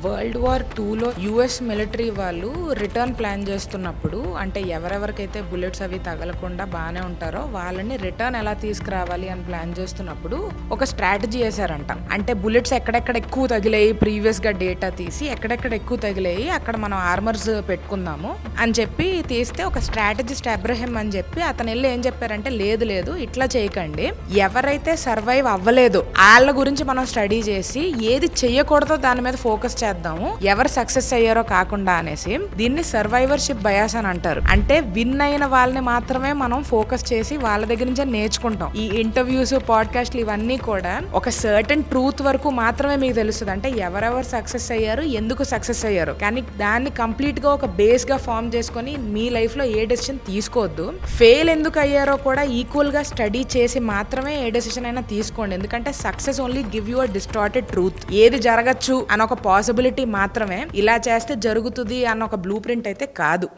World war 2లో US military వాళ్ళు return plan చేస్తున్నప్పుడు, అంటే ఎవరెవరికైతే బుల్లెట్స్ అవి తగలకుండా బాగానే ఉంటారో వాళ్ళని రిటర్న్ ఎలా తీసుకురావాలి అని ప్లాన్ చేస్తున్నప్పుడు ఒక స్ట్రాటజీ వేసారంట. అంటే బుల్లెట్స్ ఎక్కడెక్కడ ఎక్కువ తగిలాయి ప్రీవియస్ గా డేటా తీసి ఎక్కడెక్కడ ఎక్కువ తగిలాయి అక్కడ మనం ఆర్మర్స్ పెట్టుకుందాము అని చెప్పి తీస్తే, ఒక స్ట్రాటజిస్ట్ అబ్రహం అని చెప్పి అతను వెళ్ళి ఏం చెప్పారంటే, లేదు లేదు ఇట్లా చేయకండి, ఎవరైతే సర్వైవ్ అవ్వలేదు వాళ్ళ గురించి మనం స్టడీ చేసి ఏది చెయ్యకూడదో దాని మీద ఫోకస్ చేద్దాము, ఎవరు సక్సెస్ అయ్యారో కాకుండా అనేసి. దీన్ని సర్వైవర్షిప్ బయాస్ అని అంటారు. అంటే విన్ అయిన వాళ్ళని మాత్రమే మనం ఫోకస్ చేసి వాళ్ళ దగ్గర నుంచే నేర్చుకుంటాం. ఈ ఇంటర్వ్యూస్, పాడ్కాస్ట్లు ఇవన్నీ కూడా ఒక సర్టన్ ట్రూత్ వరకు మాత్రమే మీకు తెలుస్తుంది. అంటే ఎవరెవరు సక్సెస్ అయ్యారు, ఎందుకు సక్సెస్ అయ్యారు, కానీ దాన్ని కంప్లీట్ గా ఒక బేస్ గా ఫామ్ చేసుకొని మీ లైఫ్ లో ఏ డెసిషన్ తీసుకోవద్దు. ఫెయిల్ ఎందుకు అయ్యారో కూడా ఈక్వల్ గా స్టడీ చేసి మాత్రమే ఏ డెసిషన్ అయినా తీసుకోండి. ఎందుకంటే success only give you a distorted truth. ఏది జరగచ్చు అన్న ఒక పాసిబిలిటీ మాత్రమే, ఇలా చేస్తే జరుగుతుంది అన్న ఒక బ్లూ ప్రింట్ అయితే కాదు.